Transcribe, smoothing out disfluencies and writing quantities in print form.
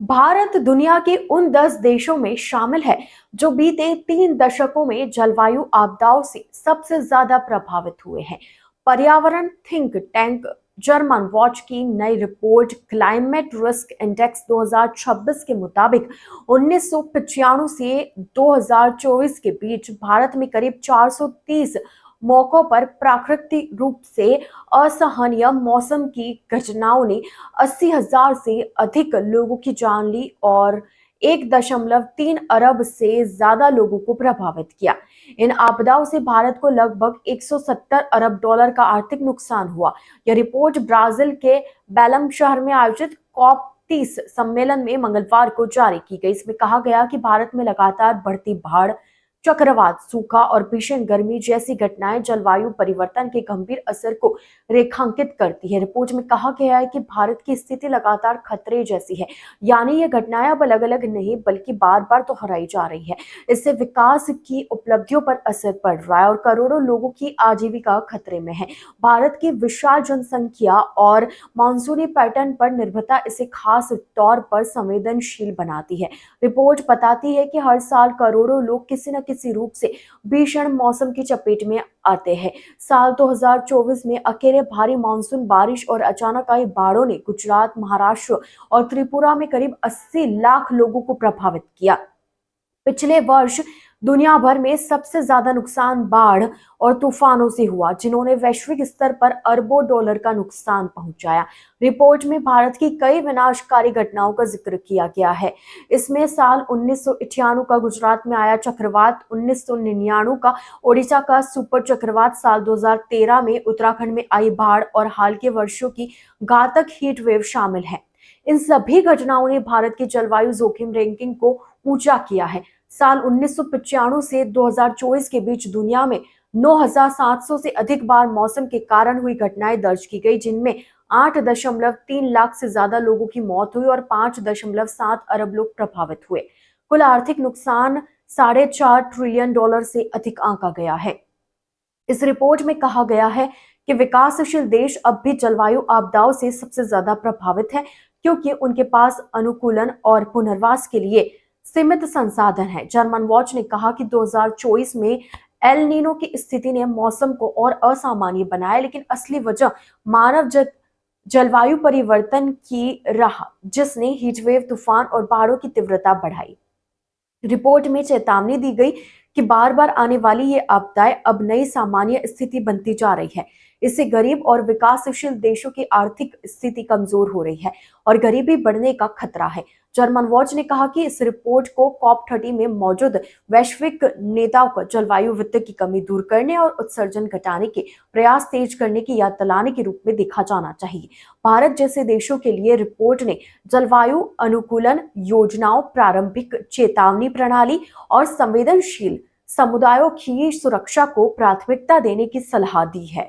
भारत दुनिया के उन 10 देशों में शामिल है जो बीते 3 दशकों में जलवायु आपदाओं से सबसे ज्यादा प्रभावित हुए हैं। पर्यावरण थिंक टैंक जर्मन वॉच की नई रिपोर्ट क्लाइमेट रिस्क इंडेक्स 2026 के मुताबिक 1995 से 2024 के बीच भारत में करीब 430 मौकों पर प्राकृतिक रूप से असहनीय मौसम की घटनाओं ने 80,000 से अधिक लोगों की जान ली और 1.3 अरब से ज्यादा लोगों को प्रभावित किया। इन आपदाओं से भारत को लगभग 170 अरब डॉलर का आर्थिक नुकसान हुआ। यह रिपोर्ट ब्राजील के बेलम शहर में आयोजित COP30 सम्मेलन में मंगलवार को जारी की गई। इसमें कहा गया कि भारत में लगातार बढ़ती बाढ़, चक्रवात, सूखा और भीषण गर्मी जैसी घटनाएं जलवायु परिवर्तन के गंभीर असर को रेखांकित करती है। रिपोर्ट में कहा गया है कि भारत की स्थिति लगातार खतरे जैसी है, यानी ये घटनाएं अब अलग अलग नहीं बल्कि बार बार दोहराई जा रही है। इससे विकास की उपलब्धियों पर असर पड़ रहा है और करोड़ों लोगों की आजीविका खतरे में है। भारत की विशाल जनसंख्या और मानसूनी पैटर्न पर निर्भरता इसे खास तौर पर संवेदनशील बनाती है। रिपोर्ट बताती है कि हर साल करोड़ों लोग किसी न किसी रूप से भीषण मौसम की चपेट में आते हैं। साल 2024 में अकेले भारी मानसून बारिश और अचानक आई बाढ़ों ने गुजरात, महाराष्ट्र और त्रिपुरा में करीब 80 लाख लोगों को प्रभावित किया। पिछले वर्ष दुनिया भर में सबसे ज्यादा नुकसान बाढ़ और तूफानों से हुआ, जिन्होंने वैश्विक स्तर पर अरबों डॉलर का नुकसान पहुंचाया। रिपोर्ट में भारत की कई विनाशकारी घटनाओं का जिक्र किया गया है। इसमें साल 1998 का गुजरात में आया चक्रवात, 1999 का ओडिशा का सुपर चक्रवात, साल 2013 में उत्तराखंड में आई बाढ़ और हाल के वर्षों की घातक हीट वेव शामिल है। इन सभी घटनाओं ने भारत की जलवायु जोखिम रैंकिंग को ऊंचा किया है। साल 1995 से 2024 के बीच दुनिया में 9,700 से अधिक बार मौसम के कारण हुई घटनाएं दर्ज की गई, जिनमें 8.3 लाख से ज्यादा लोगों की मौत हुई और 5.7 अरब लोग प्रभावित हुए। कुल आर्थिक नुकसान $4.5 ट्रिलियन से अधिक आंका गया है। इस रिपोर्ट में कहा गया है कि विकासशील देश अब भी जलवायु आपदाओं से सबसे ज्यादा प्रभावित हैं, क्योंकि उनके पास अनुकूलन और पुनर्वास के लिए सीमित संसाधन है। जर्मन वॉच ने कहा कि 2024 में एल नीनो की स्थिति ने मौसम को और असामान्य बनाया, लेकिन असली वजह मानव जलवायु परिवर्तन की रहा, जिसने हीटवेव, तूफान और बाढ़ों की तीव्रता बढ़ाई। रिपोर्ट में चेतावनी दी गई कि बार बार आने वाली ये आपदाएं अब नई सामान्य स्थिति बनती जा रही है। इससे गरीब और विकासशील देशों की आर्थिक स्थिति कमजोर हो रही है और गरीबी बढ़ने का खतरा है। जर्मन वॉच ने कहा कि इस रिपोर्ट को COP30 में मौजूद वैश्विक नेताओं को जलवायु वित्त की कमी दूर करने और उत्सर्जन घटाने के प्रयास तेज करने की याद दिलाने के रूप में देखा जाना चाहिए। भारत जैसे देशों के लिए रिपोर्ट ने जलवायु अनुकूलन योजनाओं, प्रारंभिक चेतावनी प्रणाली और संवेदनशील समुदायों की सुरक्षा को प्राथमिकता देने की सलाह दी है।